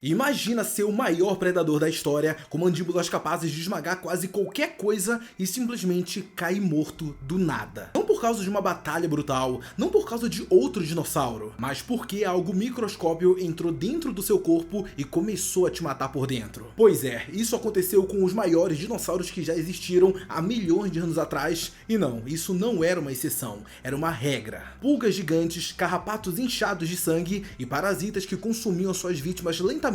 Imagina ser o maior predador da história, com mandíbulas capazes de esmagar quase qualquer coisa e simplesmente cair morto do nada. Não por causa de uma batalha brutal, não por causa de outro dinossauro, mas porque algo microscópio entrou dentro do seu corpo e começou a te matar por dentro. Pois é, isso aconteceu com os maiores dinossauros que já existiram há milhões de anos atrás, e não, isso não era uma exceção, era uma regra. Pulgas gigantes, carrapatos inchados de sangue e parasitas que consumiam suas vítimas lentamente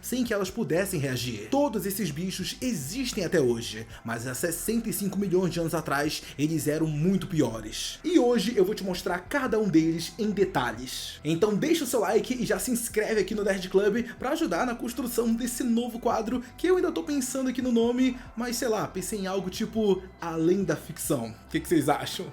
sem que elas pudessem reagir. Todos esses bichos existem até hoje, mas há 65 milhões de anos atrás eles eram muito piores. E hoje eu vou te mostrar cada um deles em detalhes. Então deixa o seu like e já se inscreve aqui no Nerd Club para ajudar na construção desse novo quadro que eu ainda tô pensando aqui no nome, mas sei lá, pensei em algo tipo Além da Ficção. O que vocês acham?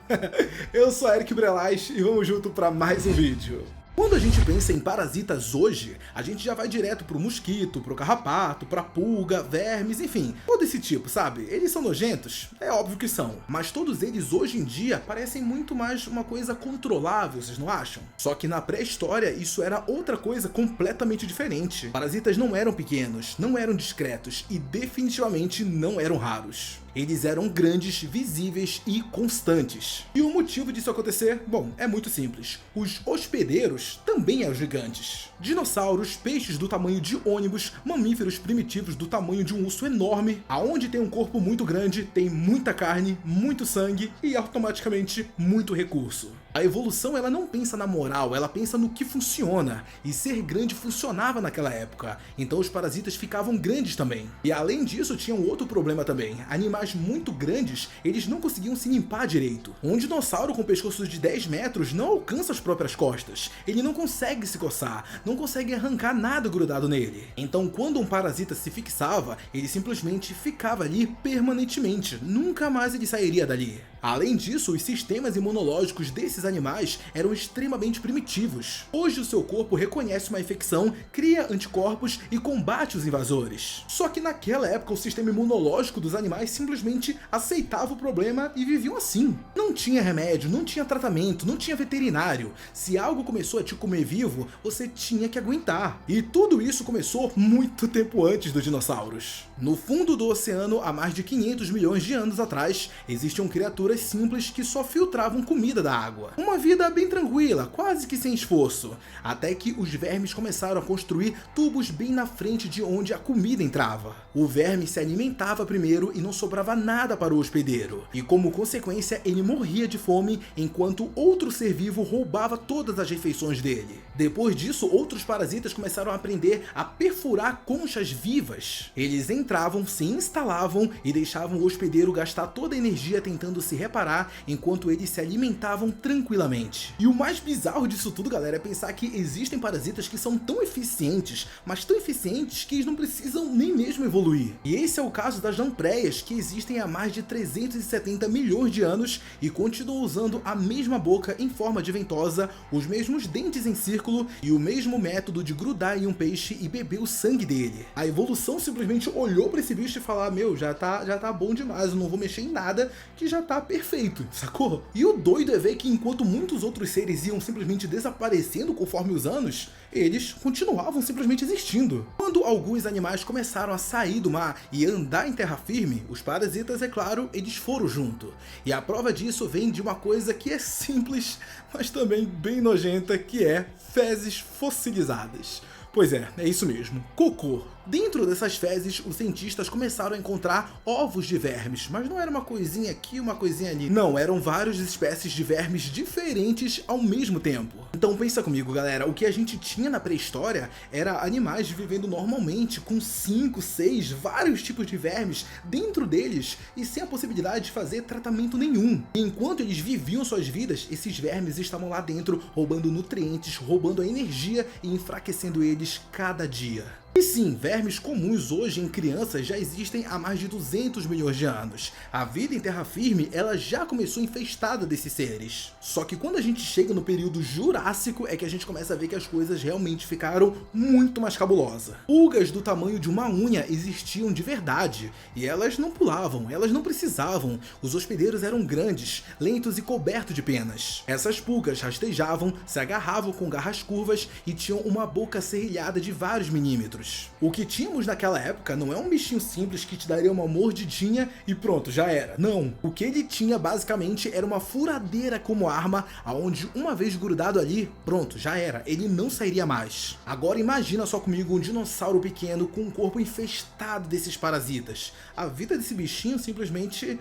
Eu sou Eric Brelais e vamos junto para mais um vídeo. Quando a gente pensa em parasitas hoje, a gente já vai direto pro mosquito, pro carrapato, pra pulga, vermes, enfim, todo esse tipo, sabe? Eles são nojentos? É óbvio que são, mas todos eles hoje em dia parecem muito mais uma coisa controlável, vocês não acham? Só que na pré-história isso era outra coisa completamente diferente. Parasitas não eram pequenos, não eram discretos e definitivamente não eram raros. Eles eram grandes, visíveis e constantes. E o motivo disso acontecer? Bom, é muito simples. Os hospedeiros também eram gigantes. Dinossauros, peixes do tamanho de ônibus, mamíferos primitivos do tamanho de um urso enorme, aonde tem um corpo muito grande, tem muita carne, muito sangue e automaticamente muito recurso. A evolução ela não pensa na moral, ela pensa no que funciona, e ser grande funcionava naquela época, então os parasitas ficavam grandes também. E além disso tinha um outro problema também, animais muito grandes, eles não conseguiam se limpar direito. Um dinossauro com pescoço de 10 metros não alcança as próprias costas, ele não consegue se coçar, não consegue arrancar nada grudado nele. Então quando um parasita se fixava, ele simplesmente ficava ali permanentemente, nunca mais ele sairia dali. Além disso, os sistemas imunológicos desses animais eram extremamente primitivos. Hoje o seu corpo reconhece uma infecção, cria anticorpos e combate os invasores. Só que naquela época o sistema imunológico dos animais simplesmente aceitava o problema e viviam assim. Não tinha remédio, não tinha tratamento, não tinha veterinário. Se algo começou a te comer vivo, você tinha que aguentar. E tudo isso começou muito tempo antes dos dinossauros. No fundo do oceano, há mais de 500 milhões de anos atrás, existiam criaturas simples que só filtravam comida da água. Uma vida bem tranquila, quase que sem esforço, até que os vermes começaram a construir tubos bem na frente de onde a comida entrava. O verme se alimentava primeiro e não sobrava nada para o hospedeiro, e como consequência ele morria de fome enquanto outro ser vivo roubava todas as refeições dele. Depois disso, outros parasitas começaram a aprender a perfurar conchas vivas. Eles entravam, se instalavam e deixavam o hospedeiro gastar toda a energia tentando se reparar enquanto eles se alimentavam tranquilamente. E o mais bizarro disso tudo, galera, é pensar que existem parasitas que são tão eficientes, mas tão eficientes que eles não precisam nem mesmo evoluir. E esse é o caso das lampreias, que existem há mais de 370 milhões de anos e continuam usando a mesma boca em forma de ventosa, os mesmos dentes em círculo e o mesmo método de grudar em um peixe e beber o sangue dele. A evolução simplesmente olhou para esse bicho e falou: meu, já tá bom demais, eu não vou mexer em nada que já tá perfeito, sacou? E o doido é ver que enquanto muitos outros seres iam simplesmente desaparecendo conforme os anos, eles continuavam simplesmente existindo. Quando alguns animais começaram a sair do mar e andar em terra firme, os parasitas, é claro, eles foram junto. E a prova disso vem de uma coisa que é simples, mas também bem nojenta, que é fezes fossilizadas. Pois é isso mesmo, cocô. Dentro dessas fezes, os cientistas começaram a encontrar ovos de vermes, mas não era uma coisinha aqui, uma coisinha ali. Não, eram várias espécies de vermes diferentes ao mesmo tempo. Então pensa comigo, galera, o que a gente tinha na pré-história era animais vivendo normalmente, com 5, 6, vários tipos de vermes dentro deles e sem a possibilidade de fazer tratamento nenhum. E enquanto eles viviam suas vidas, esses vermes estavam lá dentro roubando nutrientes, roubando a energia e enfraquecendo eles cada dia. E sim, vermes comuns hoje em crianças já existem há mais de 200 milhões de anos. A vida em terra firme, ela já começou infestada desses seres. Só que quando a gente chega no período Jurássico é que a gente começa a ver que as coisas realmente ficaram muito mais cabulosas. Pulgas do tamanho de uma unha existiam de verdade, e elas não pulavam, elas não precisavam. Os hospedeiros eram grandes, lentos e cobertos de penas. Essas pulgas rastejavam, se agarravam com garras curvas e tinham uma boca serrilhada de vários milímetros. metros. O que tínhamos naquela época não é um bichinho simples que te daria uma mordidinha e pronto, já era. Não, o que ele tinha basicamente era uma furadeira como arma, aonde uma vez grudado ali, pronto, já era, ele não sairia mais. Agora imagina só comigo um dinossauro pequeno com um corpo infestado desses parasitas. A vida desse bichinho simplesmente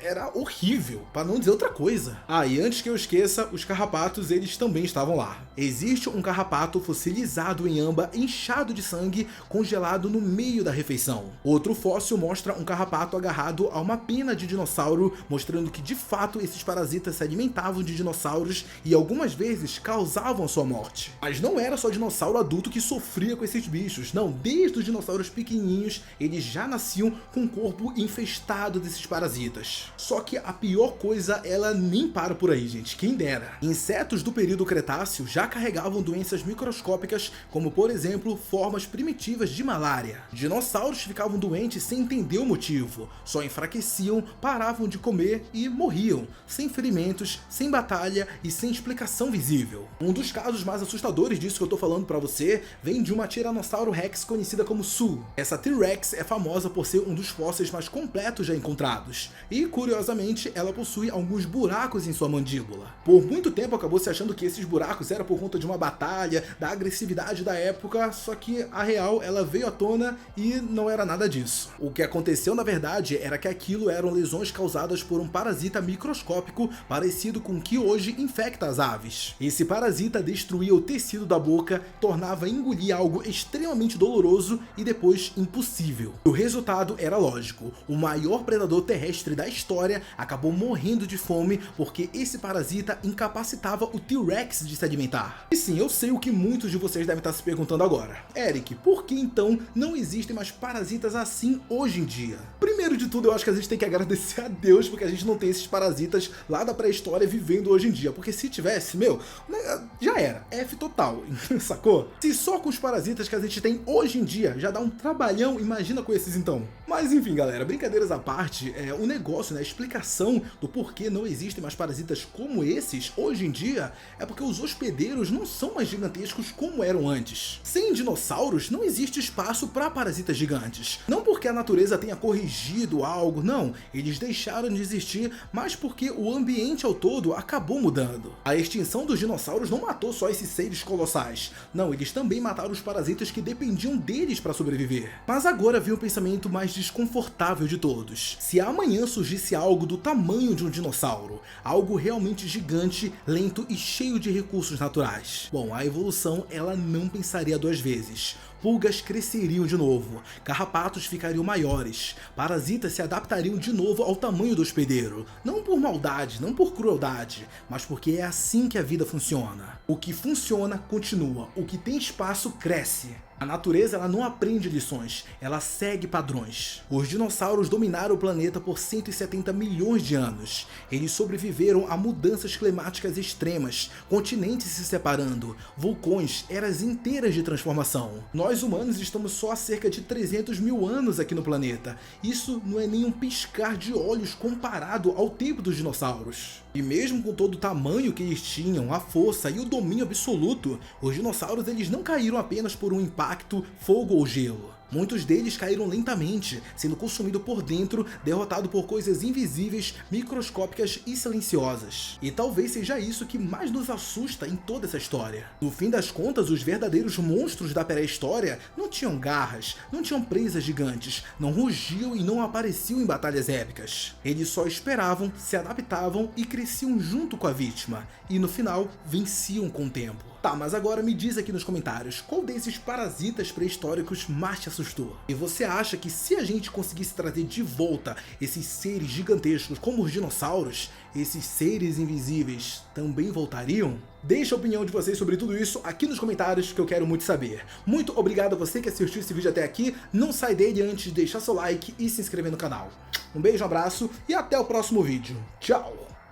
era horrível, para não dizer outra coisa. Ah, e antes que eu esqueça, os carrapatos eles também estavam lá. Existe um carrapato fossilizado em âmbar, inchado de sangue, congelado no meio da refeição. Outro fóssil mostra um carrapato agarrado a uma pena de dinossauro, mostrando que de fato esses parasitas se alimentavam de dinossauros e algumas vezes causavam sua morte. Mas não era só dinossauro adulto que sofria com esses bichos, não, desde os dinossauros pequenininhos eles já nasciam com o corpo infestado desses parasitas. Só que a pior coisa, ela nem para por aí, gente, quem dera. Insetos do período Cretáceo já carregavam doenças microscópicas, como por exemplo, formas primitivas de malária. Dinossauros ficavam doentes sem entender o motivo, só enfraqueciam, paravam de comer e morriam, sem ferimentos, sem batalha e sem explicação visível. Um dos casos mais assustadores disso que eu tô falando pra você, vem de uma Tiranossauro Rex conhecida como Sue. Essa T-Rex é famosa por ser um dos fósseis mais completos já encontrados, e curiosamente, ela possui alguns buracos em sua mandíbula. Por muito tempo acabou se achando que esses buracos eram por conta de uma batalha, da agressividade da época, só que a real ela veio à tona e não era nada disso. O que aconteceu na verdade era que aquilo eram lesões causadas por um parasita microscópico parecido com o que hoje infecta as aves. Esse parasita destruía o tecido da boca, tornava engolir algo extremamente doloroso e depois impossível. O resultado era lógico, o maior predador terrestre da história acabou morrendo de fome porque esse parasita incapacitava o T-Rex de se alimentar. E sim, eu sei o que muitos de vocês devem estar se perguntando agora. Eric, por que então não existem mais parasitas assim hoje em dia? Primeiro de tudo, eu acho que a gente tem que agradecer a Deus porque a gente não tem esses parasitas lá da pré-história vivendo hoje em dia, porque se tivesse, meu, já era, F total, sacou? Se só com os parasitas que a gente tem hoje em dia já dá um trabalhão, imagina com esses então. Mas enfim, galera, brincadeiras à parte, o negócio, a explicação do porquê não existem mais parasitas como esses hoje em dia é porque os hospedeiros não são mais gigantescos como eram antes. Sem dinossauros não existe espaço para parasitas gigantes. Não porque a natureza tenha corrigido algo, não, eles deixaram de existir, mas porque o ambiente ao todo acabou mudando. A extinção dos dinossauros não matou só esses seres colossais, não, eles também mataram os parasitas que dependiam deles para sobreviver. Mas agora vem o pensamento mais desconfortável de todos. Se amanhã surgisse algo do tamanho de um dinossauro, algo realmente gigante, lento e cheio de recursos naturais. Bom, a evolução ela não pensaria duas vezes. Pulgas cresceriam de novo, carrapatos ficariam maiores, parasitas se adaptariam de novo ao tamanho do hospedeiro. Não por maldade, não por crueldade, mas porque é assim que a vida funciona. O que funciona, continua. O que tem espaço, cresce. A natureza ela não aprende lições, ela segue padrões. Os dinossauros dominaram o planeta por 170 milhões de anos. Eles sobreviveram a mudanças climáticas extremas, continentes se separando, vulcões, eras inteiras de transformação. Nós humanos estamos só há cerca de 300 mil anos aqui no planeta. Isso não é nem um piscar de olhos comparado ao tempo dos dinossauros. E mesmo com todo o tamanho que eles tinham, a força e o domínio absoluto, os dinossauros eles não caíram apenas por um impacto, fogo ou gelo. Muitos deles caíram lentamente, sendo consumidos por dentro, derrotado por coisas invisíveis, microscópicas e silenciosas. E talvez seja isso que mais nos assusta em toda essa história. No fim das contas, os verdadeiros monstros da pré-história não tinham garras, não tinham presas gigantes, não rugiam e não apareciam em batalhas épicas. Eles só esperavam, se adaptavam e cresciam junto com a vítima, e no final, venciam com o tempo. Tá, mas agora me diz aqui nos comentários, qual desses parasitas pré-históricos mais te assustou? E você acha que se a gente conseguisse trazer de volta esses seres gigantescos como os dinossauros, esses seres invisíveis também voltariam? Deixa a opinião de vocês sobre tudo isso aqui nos comentários que eu quero muito saber. Muito obrigado a você que assistiu esse vídeo até aqui, não sai dele antes de deixar seu like e se inscrever no canal. Um beijo, um abraço e até o próximo vídeo. Tchau!